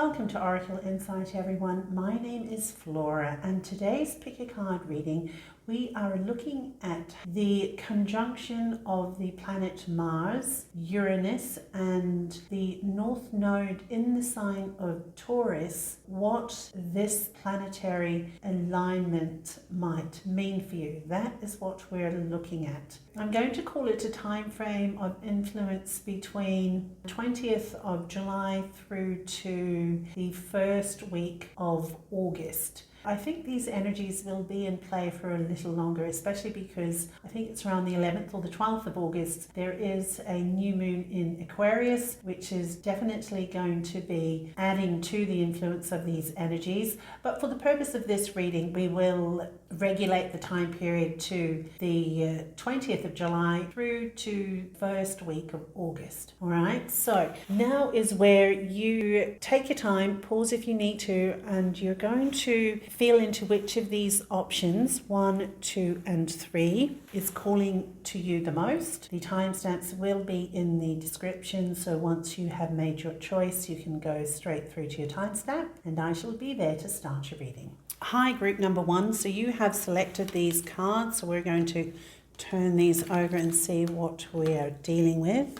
Welcome to Oracle Insight, everyone. My name is Flaura, and today's Pick a Card reading, we are looking at the conjunction of the planet Mars, Uranus, and the North Node in the sign of Taurus, what this planetary alignment might mean for you. That is what we're looking at. I'm going to call it a time frame of influence between 20th of July through to the first week of August. I think these energies will be in play for a little longer, especially because I think it's around the 11th or the 12th of August. There is a new moon in Aquarius, which is definitely going to be adding to the influence of these energies. But for the purpose of this reading, we will regulate the time period to the 20th of July through to first week of August. All right, so now is where you take your time, pause if you need to, and you're going to feel into which of these options, 1, 2, and 3, is calling to you the most. The timestamps will be in the description, so once you have made your choice, you can go straight through to your timestamp, and I shall be there to start your reading. Hi, group number 1. So you have selected these cards, so we're going to turn these over and see what we are dealing with.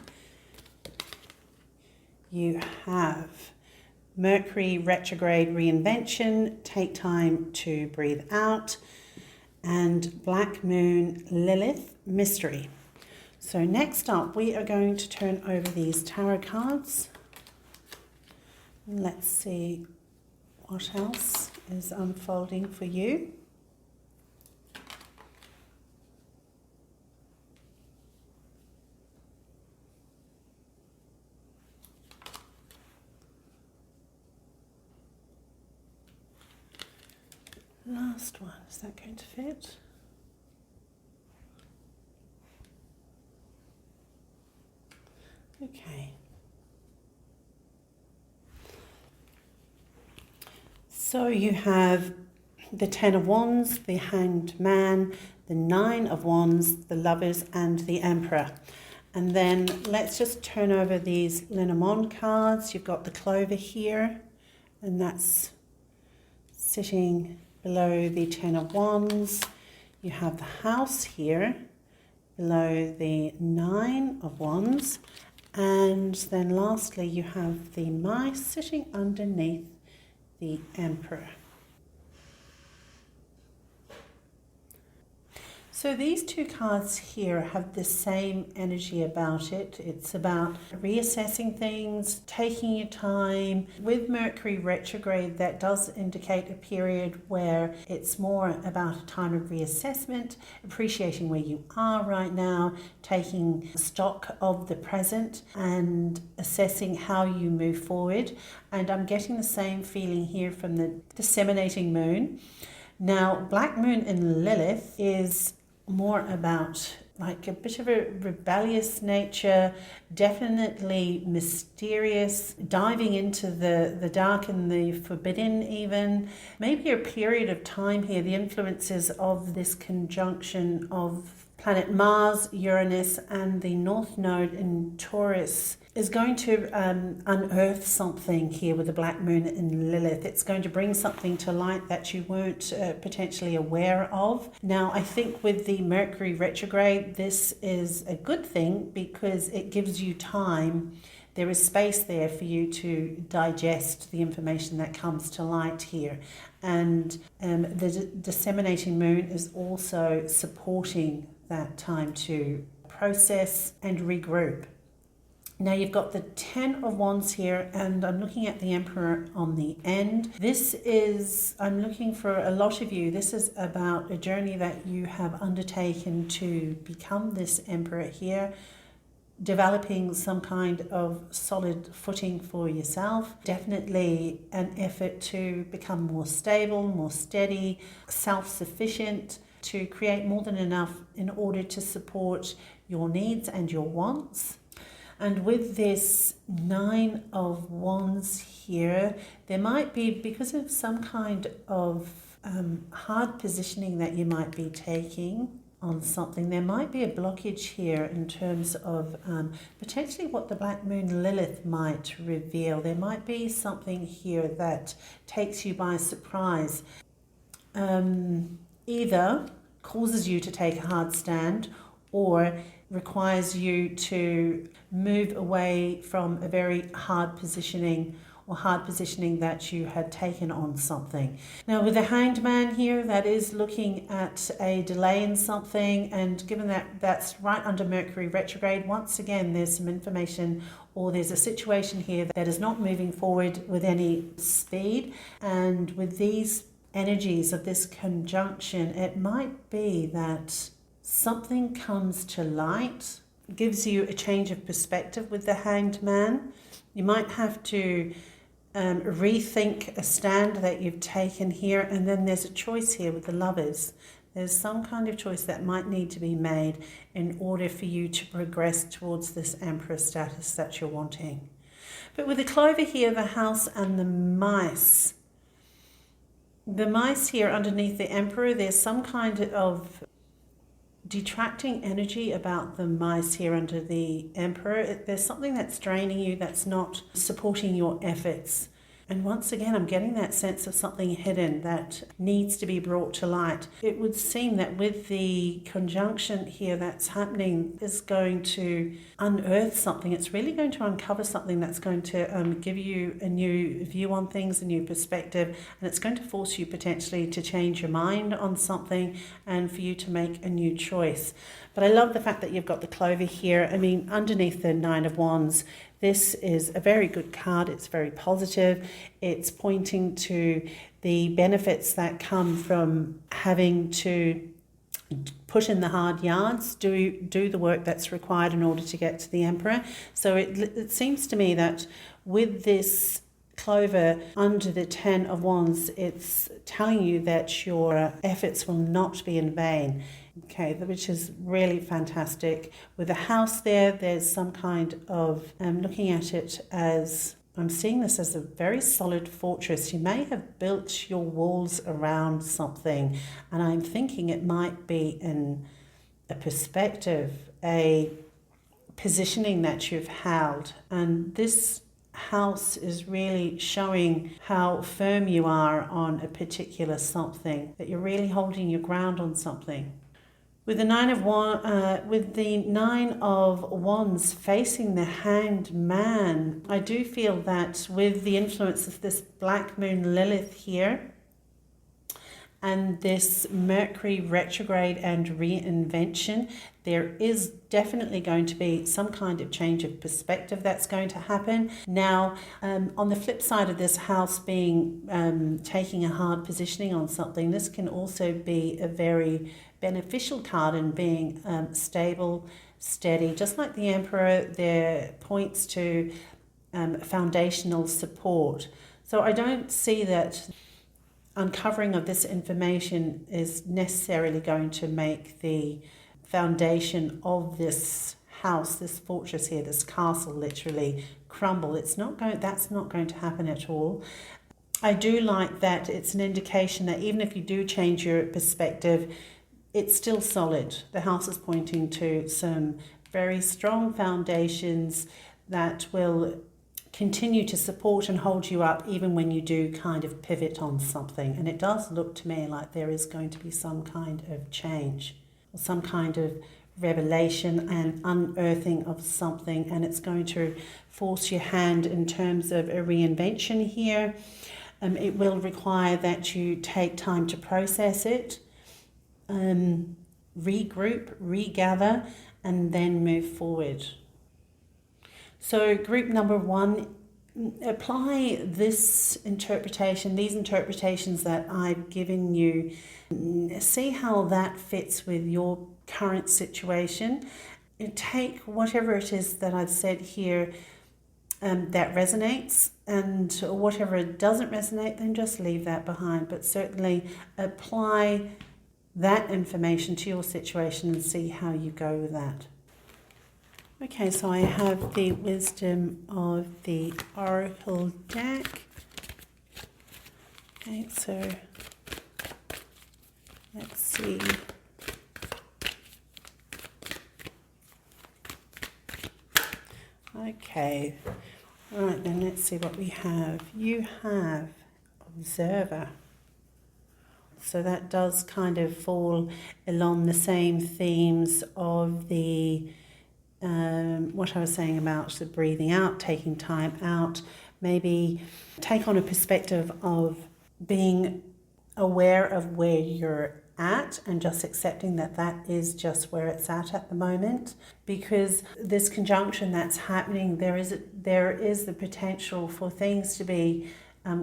You have Mercury retrograde reinvention, take time to breathe out, and Black Moon Lilith mystery. So next up, we are going to turn over these tarot cards. Let's see what else is unfolding for you. Last one, is that going to fit? Okay. So you have the Ten of Wands, the Hanged Man, the Nine of Wands, the Lovers, and the Emperor. And then let's just turn over these Lenormand cards. You've got the Clover here, and that's sitting below the Ten of Wands. You have the House here below the Nine of Wands. And then lastly, you have the Mice sitting underneath the Emperor. So these two cards here have the same energy about it. It's about reassessing things, taking your time. With Mercury retrograde, that does indicate a period where it's more about a time of reassessment, appreciating where you are right now, taking stock of the present and assessing how you move forward. And I'm getting the same feeling here from the disseminating moon. Now, Black Moon in Lilith is more about like a bit of a rebellious nature, definitely mysterious, diving into the dark and the forbidden even. Maybe a period of time here, the influences of this conjunction of planet Mars, Uranus, and the North Node in Taurus is going to unearth something here with the Black Moon in Lilith. It's going to bring something to light that you weren't potentially aware of. Now, I think with the Mercury retrograde, this is a good thing because it gives you time. There is space there for you to digest the information that comes to light here. And the disseminating moon is also supporting that time to process and regroup. Now you've got the Ten of Wands here, and I'm looking at the Emperor on the end. This is, I'm looking for a lot of you, this is about a journey that you have undertaken to become this Emperor here, developing some kind of solid footing for yourself. Definitely an effort to become more stable, more steady, self-sufficient, to create more than enough in order to support your needs and your wants. And with this Nine of Wands here, there might be, because of some kind of hard positioning that you might be taking on something. There might be a blockage here in terms of potentially what the Black Moon Lilith might reveal. There might be something here that takes you by surprise. Either causes you to take a hard stand or requires you to move away from a very hard positioning that you had taken on something. Now with the Hanged Man here, that is looking at a delay in something, and given that that's right under Mercury retrograde, once again there's some information or there's a situation here that is not moving forward with any speed. And with these energies of this conjunction, it might be that something comes to light, gives you a change of perspective with the Hanged Man. You might have to rethink a stand that you've taken here, and then there's a choice here with the Lovers. There's some kind of choice that might need to be made in order for you to progress towards this Emperor status that you're wanting. But with the Clover here, the House and the Mice here underneath the Emperor, there's some kind of detracting energy about the Mice here under the Emperor. There's something that's draining you, that's not supporting your efforts. And once again, I'm getting that sense of something hidden that needs to be brought to light. It would seem that with the conjunction here that's happening is going to unearth something. It's really going to uncover something that's going to give you a new view on things, a new perspective, and it's going to force you potentially to change your mind on something and for you to make a new choice. But I love the fact that you've got the Clover here. I mean, underneath the Nine of Wands, this is a very good card. It's very positive. It's pointing to the benefits that come from having to put in the hard yards, do the work that's required in order to get to the Emperor. So it seems to me that with this Clover under the Ten of Wands, it's telling you that your efforts will not be in vain. Okay, which is really fantastic. With the House there's some kind of, looking at it as, I'm seeing this as a very solid fortress. You may have built your walls around something, and I'm thinking it might be in a perspective, a positioning that you've held. And this House is really showing how firm you are on a particular something, that you're really holding your ground on something. With the Nine of Wands facing the Hanged Man, I do feel that with the influence of this Black Moon Lilith here and this Mercury retrograde and reinvention, there is definitely going to be some kind of change of perspective that's going to happen. Now, on the flip side of this House being taking a hard positioning on something, this can also be a very beneficial card in being stable, steady. Just like the Emperor, there points to foundational support. So I don't see that uncovering of this information is necessarily going to make the foundation of this house, this fortress here, this castle literally crumble. That's not going to happen at all. I do like that it's an indication that even if you do change your perspective, it's still solid. The House is pointing to some very strong foundations that will continue to support and hold you up even when you do kind of pivot on something. And it does look to me like there is going to be some kind of change, or some kind of revelation and unearthing of something, and it's going to force your hand in terms of a reinvention here. It will require that you take time to process it, regroup, regather, and then move forward. So group number one, apply this interpretation, these interpretations that I've given you, see how that fits with your current situation. Take whatever it is that I've said here that resonates, and whatever doesn't resonate, then just leave that behind. But certainly apply that information to your situation and see how you go with that. Okay, so I have the wisdom of the Oracle deck. Okay, so let's see Okay. All right, then let's see what we have. You have Observer. So that does kind of fall along the same themes of the what I was saying about the breathing out, taking time out, maybe take on a perspective of being aware of where you're at and just accepting that that is just where it's at the moment, because this conjunction that's happening, there is the potential for things to be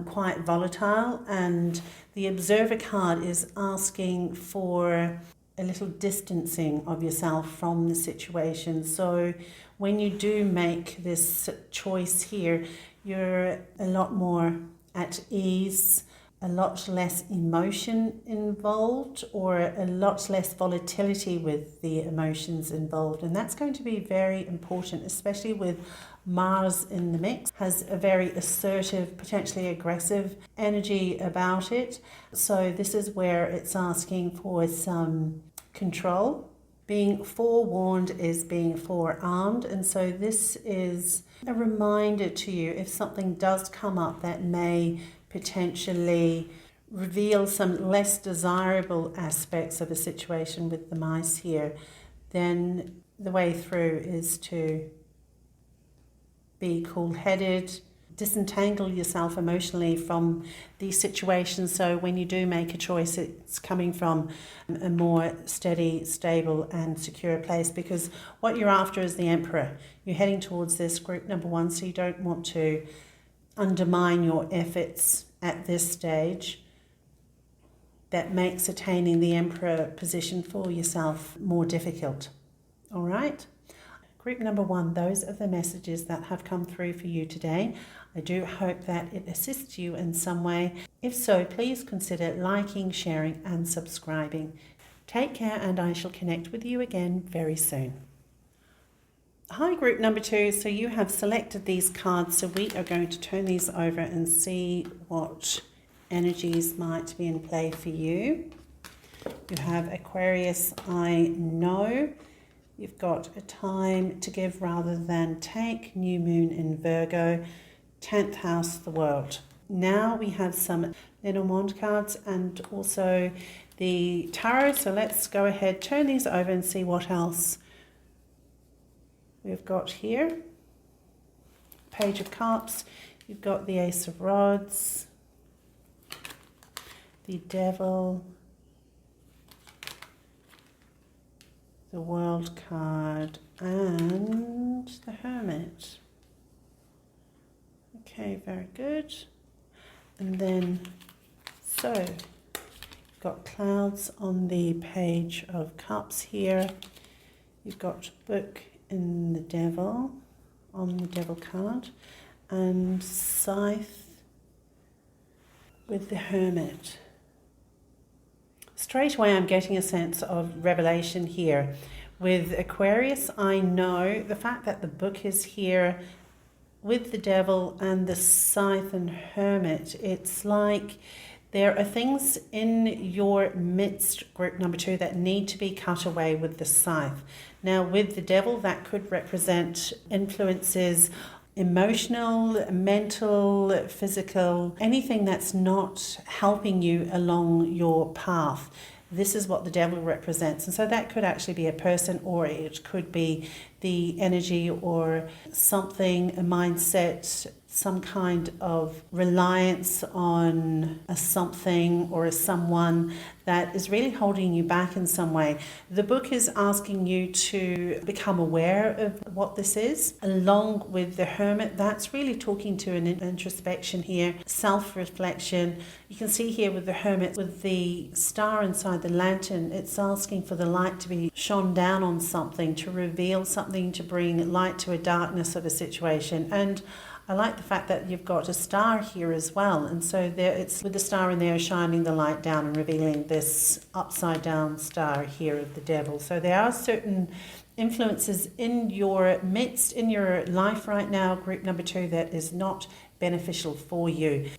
quite volatile, and the Observer card is asking for a little distancing of yourself from the situation. So when you do make this choice here, you're a lot more at ease, a lot less emotion involved, or a lot less volatility with the emotions involved. And that's going to be very important, especially with Mars in the mix. Has a very assertive, potentially aggressive energy about it. So this is where it's asking for some control. Being forewarned is being forearmed, and so this is a reminder to you if something does come up that may potentially reveal some less desirable aspects of a situation with the mice here, then the way through is to be cool-headed, disentangle yourself emotionally from these situations, so when you do make a choice, it's coming from a more steady, stable and secure place, because what you're after is the Emperor. You're heading towards this group number 1, so you don't want to undermine your efforts at this stage. That makes attaining the Emperor position for yourself more difficult. All right? Group number 1, those are the messages that have come through for you today. I do hope that it assists you in some way. If so, please consider liking, sharing and subscribing. Take care, and I shall connect with you again very soon. Hi, group number 2. So you have selected these cards, so we are going to turn these over and see what energies might be in play for you. You have Aquarius, I know. You've got a time to give rather than take, new moon in Virgo, 10th house, the world. Now we have some Lenormand cards and also the Taurus. So let's go ahead, turn these over and see what else we've got here. Page of Cups. You've got the Ace of Rods, the Devil, the World card and the Hermit. Okay, very good. And then, so, you've got clouds on the Page of Cups here. You've got Book in the Devil on the Devil card, and Scythe with the Hermit. Straight away I'm getting a sense of revelation here. With Aquarius, I know the fact that the Book is here with the Devil and the Scythe and Hermit, it's like there are things in your midst, group number 2, that need to be cut away with the Scythe. Now with the Devil, that could represent influences, emotional, mental, physical, anything that's not helping you along your path. This is what the Devil represents. And so that could actually be a person, or it could be the energy or something, a mindset, some kind of reliance on a something or a someone that is really holding you back in some way. The Book is asking you to become aware of what this is. Along with the Hermit, that's really talking to an introspection here, self-reflection. You can see here with the Hermit, with the star inside the lantern, it's asking for the light to be shone down on something, to reveal something, to bring light to a darkness of a situation. And I like the fact that you've got a star here as well, and so there it's with the star in there shining the light down and revealing this upside down star here of the Devil. So there are certain influences in your midst, in your life right now, group number 2, that is not beneficial for you.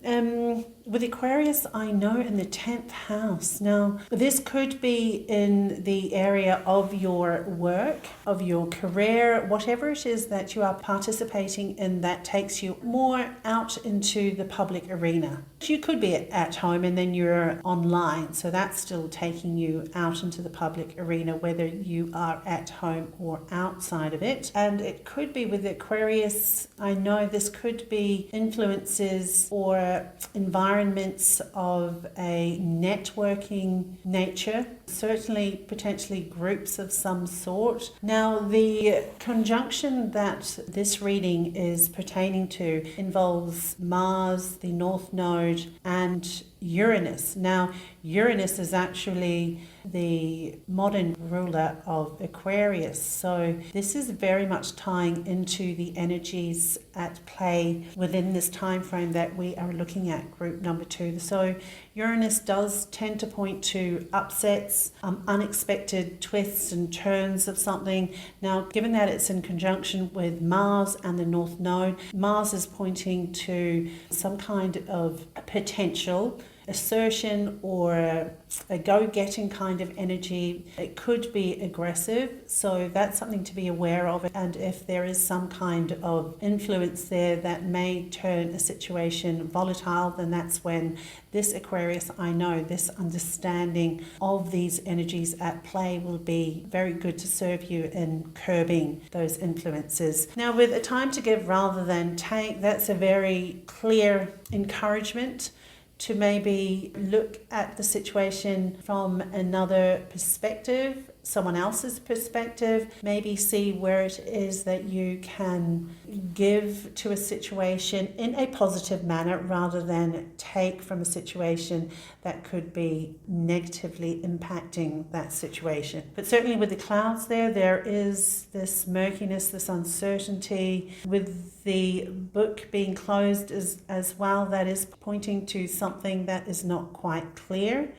With Aquarius, I know in the 10th house. Now, this could be in the area of your work, of your career, whatever it is that you are participating in that takes you more out into the public arena. You could be at home and then you're online, so that's still taking you out into the public arena, whether you are at home or outside of it. And it could be with Aquarius, I know this could be influences or environments of a networking nature, certainly potentially groups of some sort. Now, the conjunction that this reading is pertaining to involves Mars, the North Node, and Uranus. Now, Uranus is actually the modern ruler of Aquarius. So this is very much tying into the energies at play within this time frame that we are looking at, group number 2. So Uranus does tend to point to upsets, unexpected twists and turns of something. Now, given that it's in conjunction with Mars and the North Node, Mars is pointing to some kind of potential assertion or a go-getting kind of energy. It could be aggressive, so that's something to be aware of. And if there is some kind of influence there that may turn a situation volatile, then that's when this Aquarius, I know, this understanding of these energies at play will be very good to serve you in curbing those influences. Now, with a time to give rather than take, that's a very clear encouragement to maybe look at the situation from another perspective, someone else's perspective, maybe see where it is that you can give to a situation in a positive manner rather than take from a situation that could be negatively impacting that situation. But certainly with the clouds there is this murkiness, this uncertainty. With the book being closed as well, that is pointing to something that is not quite clear.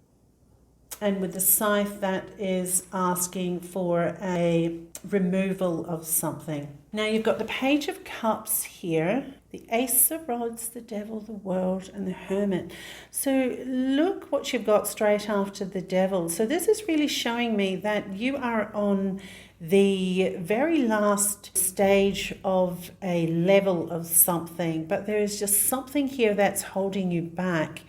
And with the scythe, that is asking for a removal of something. Now you've got the Page of Cups here, the Ace of Rods, the Devil, the World, and the Hermit. So look what you've got straight after the Devil. So this is really showing me that you are on the very last stage of a level of something, but there is just something here that's holding you back.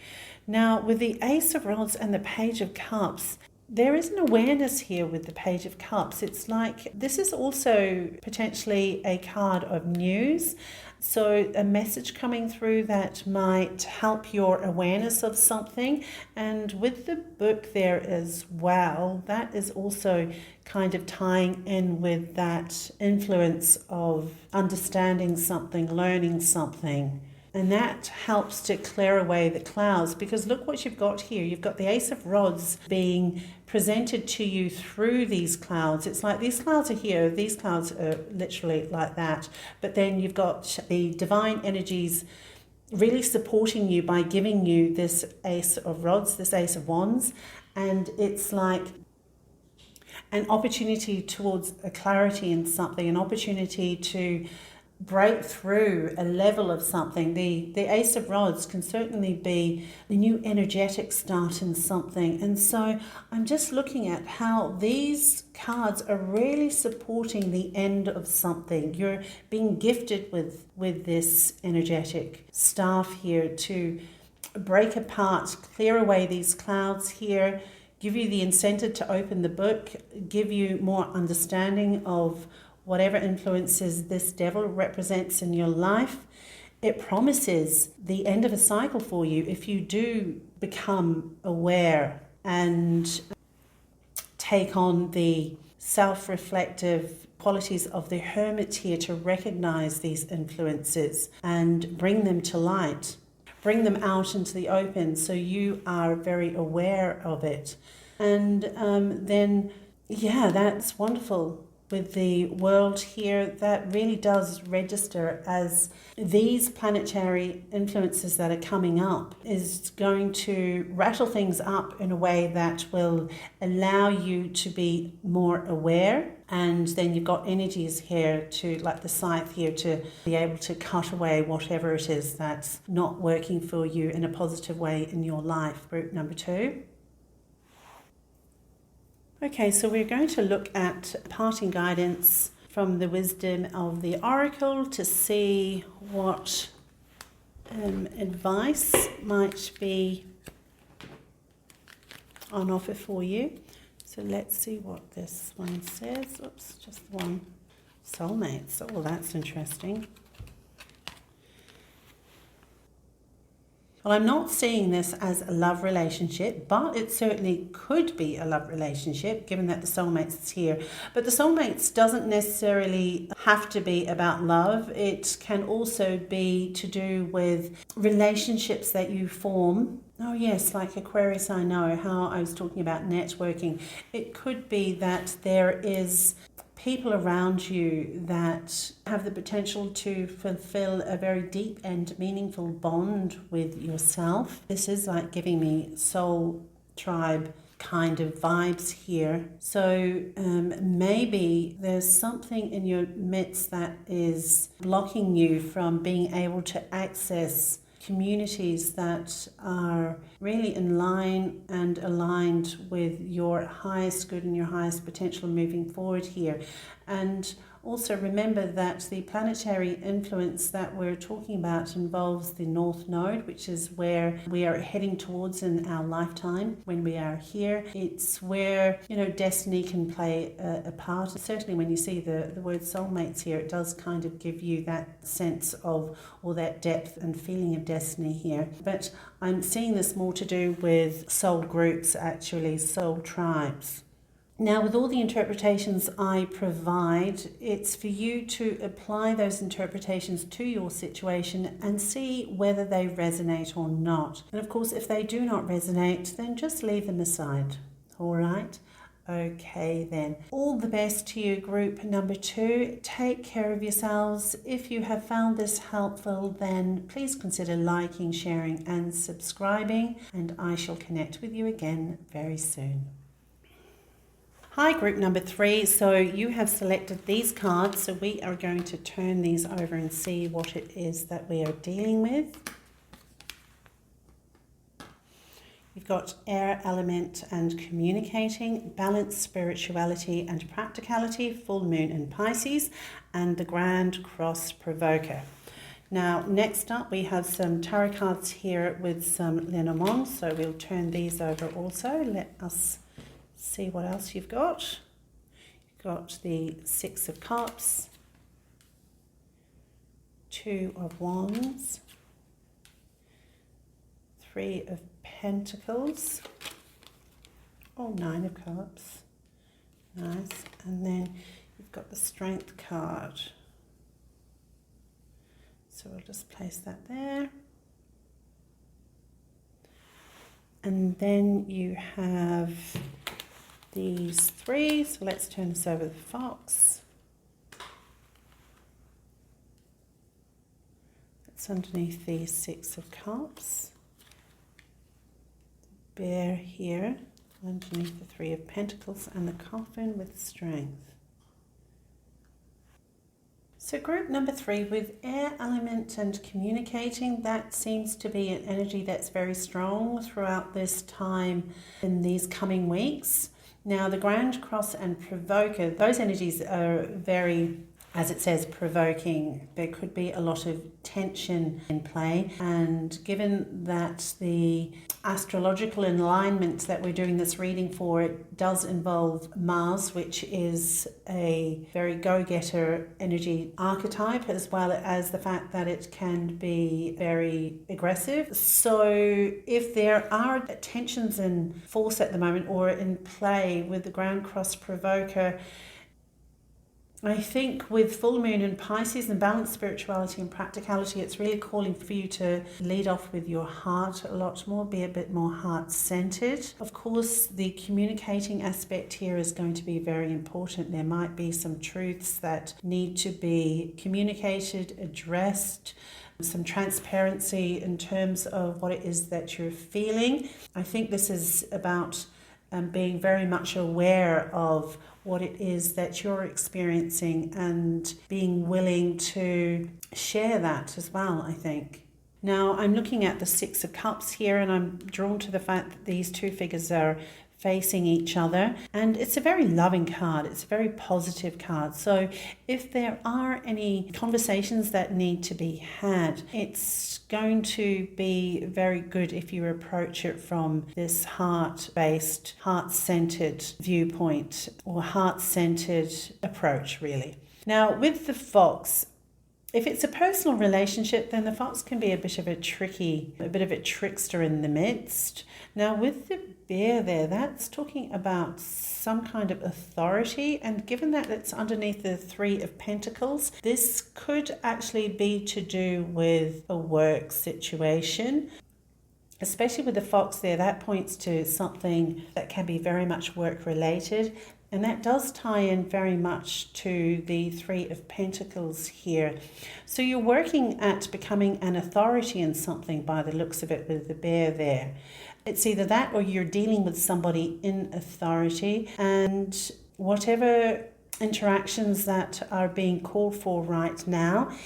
Now, with the Ace of Rods and the Page of Cups, there is an awareness here with the Page of Cups. It's like this is also potentially a card of news. So a message coming through that might help your awareness of something. And with the book there as well, that is also kind of tying in with that influence of understanding something, learning something. And that helps to clear away the clouds, because look what you've got here. You've got the Ace of Rods being presented to you through these clouds. It's like these clouds are here. These clouds are literally like that. But then you've got the divine energies really supporting you by giving you this Ace of Rods, this Ace of Wands. And it's like an opportunity towards a clarity in something, an opportunity to break through a level of something. The Ace of Rods can certainly be the new energetic start in something. And so I'm just looking at how these cards are really supporting the end of something. You're being gifted with this energetic staff here to break apart, clear away these clouds here, give you the incentive to open the book, give you more understanding of whatever influences this Devil represents in your life. It promises the end of a cycle for you if you do become aware and take on the self-reflective qualities of the Hermit here to recognize these influences and bring them to light. Bring them out into the open so you are very aware of it. And then, yeah, that's wonderful. with the world here, that really does register as these planetary influences that are coming up is going to rattle things up in a way that will allow you to be more aware. And then you've got energies here to, like the scythe here, to be able to cut away whatever it is that's not working for you in a positive way in your life. Group number 2. Okay, so we're going to look at parting guidance from the wisdom of the oracle to see what advice might be on offer for you. So let's see what this one says. Oops, just one. Soulmates. Oh, that's interesting. Well, I'm not seeing this as a love relationship, but it certainly could be a love relationship, given that the soulmates is here. But the soulmates doesn't necessarily have to be about love. It can also be to do with relationships that you form. Oh yes, like Aquarius, I know how I was talking about networking. It could be that there is people around you that have the potential to fulfill a very deep and meaningful bond with yourself. This is like giving me soul tribe kind of vibes here. So maybe there's something in your midst that is blocking you from being able to access communities that are really in line and aligned with your highest good and your highest potential moving forward here. And also remember that the planetary influence that we're talking about involves the North Node, which is where we are heading towards in our lifetime when we are here. It's where, destiny can play a part. Certainly when you see the word soulmates here, it does kind of give you that sense of, or that depth and feeling of destiny here. But I'm seeing this more to do with soul groups, actually, soul tribes. Now, with all the interpretations I provide, it's for you to apply those interpretations to your situation and see whether they resonate or not. And of course, if they do not resonate, then just leave them aside. All right? Okay then. All the best to you, group number 2. Take care of yourselves. If you have found this helpful, then please consider liking, sharing and subscribing, and I shall connect with you again very soon. Hi, group number 3. So you have selected these cards, so we are going to turn these over and see what it is that we are dealing with. You've got air element and communicating, balance, spirituality and practicality, full moon in Pisces, and the Grand Cross Provoker. Now, next up, we have some tarot cards here with some Lenormand, so we'll turn these over also. Let us see what else you've got. You've got the 6 of Cups, 2 of Wands, 3 of Pentacles, 9 of Cups, nice, and then you've got the Strength card. So we'll just place that there. And then you have these 3, so let's turn this over to the Fox. That's underneath the 6 of Cups. The Bear here, underneath the 3 of Pentacles, and the Coffin with Strength. So group number 3, with air element and communicating, that seems to be an energy that's very strong throughout this time in these coming weeks. Now, the Grand Cross and Provoker, those energies are very, as it says, provoking. There could be a lot of tension in play. And given that the astrological alignment that we're doing this reading for, it does involve Mars, which is a very go-getter energy archetype, as well as the fact that it can be very aggressive. So if there are tensions in force at the moment or in play with the Grand Cross Provoker, I think with full moon in Pisces and balanced spirituality and practicality, it's really calling for you to lead off with your heart a lot more, be a bit more heart-centered. Of course, the communicating aspect here is going to be very important. There might be some truths that need to be communicated, addressed, some transparency in terms of what it is that you're feeling. I think this is about being very much aware of what it is that you're experiencing and being willing to share that as well, I think. Now, I'm looking at the Six of Cups here, and I'm drawn to the fact that these two figures are facing each other, and it's a very loving card. It's a very positive card. So if there are any conversations that need to be had, it's going to be very good if you approach it from this heart-based, heart-centered viewpoint or heart-centered approach, really. Now, with the Fox, if it's a personal relationship, then the Fox can be a bit of a trickster in the midst. Now, with the Bear there, that's talking about some kind of authority, and given that it's underneath the Three of Pentacles, this could actually be to do with a work situation. Especially with the Fox there, that points to something that can be very much work related. And that does tie in very much to the Three of Pentacles here. So you're working at becoming an authority in something by the looks of it with the Bear there. It's either that or you're dealing with somebody in authority, and whatever interactions that are being called for right now,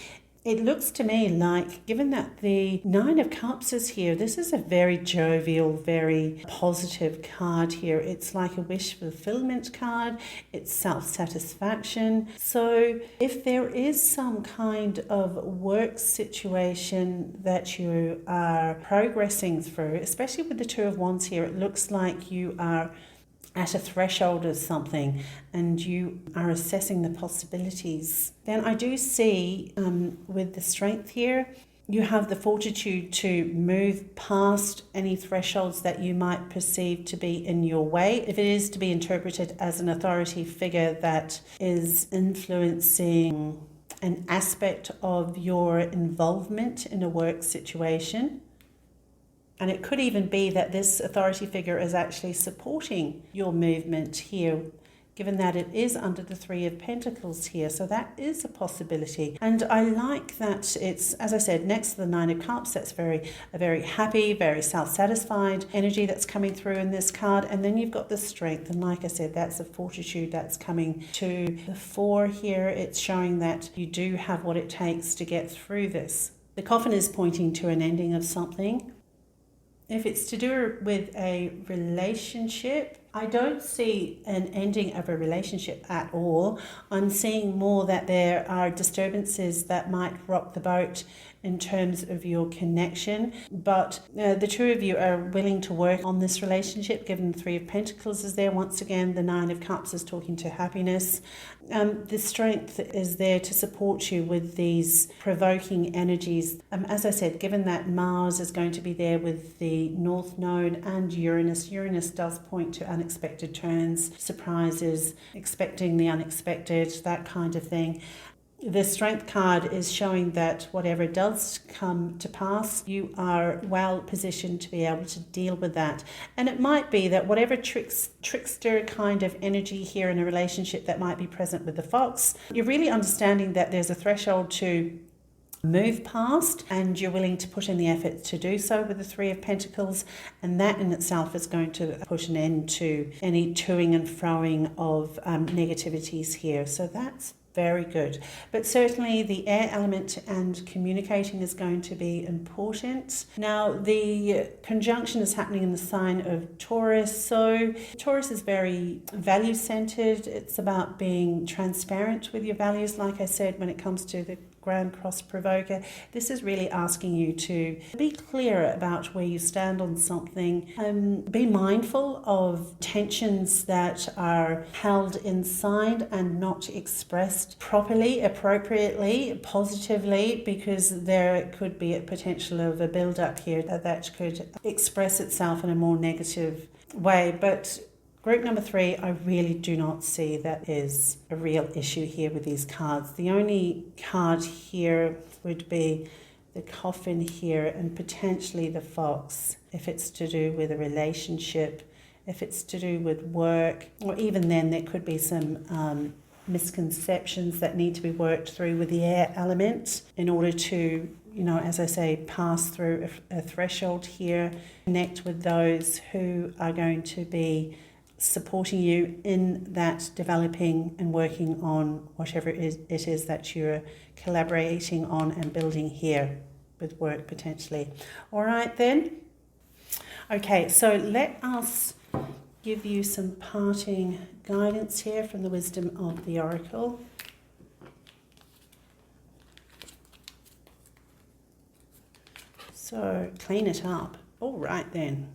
it looks to me like, given that the Nine of Cups is here, this is a very jovial, very positive card here. It's like a wish fulfillment card. It's self-satisfaction. So if there is some kind of work situation that you are progressing through, especially with the Two of Wands here, it looks like you are at a threshold of something and you are assessing the possibilities. Then I do see with the Strength here, you have the fortitude to move past any thresholds that you might perceive to be in your way. If it is to be interpreted as an authority figure that is influencing an aspect of your involvement in a work situation. And it could even be that this authority figure is actually supporting your movement here, given that it is under the Three of Pentacles here. So that is a possibility. And I like that it's, as I said, next to the Nine of Cups. That's a very happy, very self-satisfied energy that's coming through in this card. And then you've got the Strength. And like I said, that's a fortitude that's coming to the fore here. It's showing that you do have what it takes to get through this. The Coffin is pointing to an ending of something. If it's to do with a relationship, I don't see an ending of a relationship at all. I'm seeing more that there are disturbances that might rock the boat in terms of your connection. But the two of you are willing to work on this relationship, given the Three of Pentacles is there. Once again, the Nine of Cups is talking to happiness. The Strength is there to support you with these provoking energies. As I said, given that Mars is going to be there with the North Node and Uranus does point to unexpected turns, surprises, expecting the unexpected, that kind of thing. The Strength card is showing that whatever does come to pass, you are well positioned to be able to deal with that. And it might be that whatever trickster kind of energy here in a relationship that might be present with the Fox, you're really understanding that there's a threshold to move past, and you're willing to put in the effort to do so with the Three of Pentacles, and that in itself is going to put an end to any toing and froing of negativities here. So that's very good. But certainly the air element and communicating is going to be important. Now, the conjunction is happening in the sign of Taurus. So Taurus is very value-centered. It's about being transparent with your values. Like I said, when it comes to the Grand Cross Provoker, this is really asking you to be clear about where you stand on something. Be mindful of tensions that are held inside and not expressed properly, appropriately, positively, because there could be a potential of a build-up here that could express itself in a more negative way. But Group number 3, I really do not see that is a real issue here with these cards. The only card here would be the coffin here and potentially the fox, if it's to do with a relationship, if it's to do with work, or even then there could be some misconceptions that need to be worked through with the air element in order to, as I say, pass through a threshold here, connect with those who are going to be supporting you in that developing and working on whatever it is that you're collaborating on and building here with work potentially. All right then. Okay, so let us give you some parting guidance here from the wisdom of the oracle. So clean it up. All right then.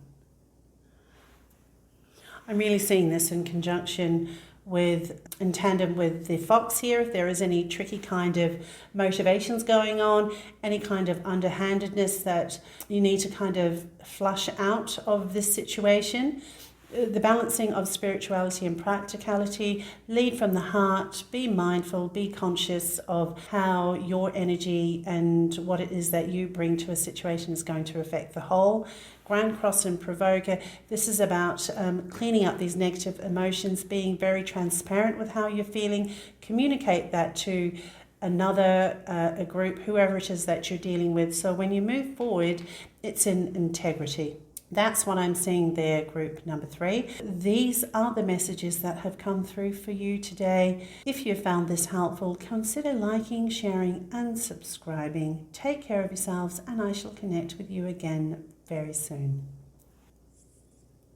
I'm really seeing this in conjunction with, in tandem with the fox here. If there is any tricky kind of motivations going on, any kind of underhandedness that you need to kind of flush out of this situation. The balancing of spirituality and practicality, lead from the heart, be mindful, be conscious of how your energy and what it is that you bring to a situation is going to affect the whole. Grand Cross and Provoker, this is about cleaning up these negative emotions, being very transparent with how you're feeling, communicate that to another, a group, whoever it is that you're dealing with. So when you move forward, it's in integrity. That's what I'm seeing there, group number 3. These are the messages that have come through for you today. If you found this helpful, consider liking, sharing and subscribing. Take care of yourselves and I shall connect with you again very soon.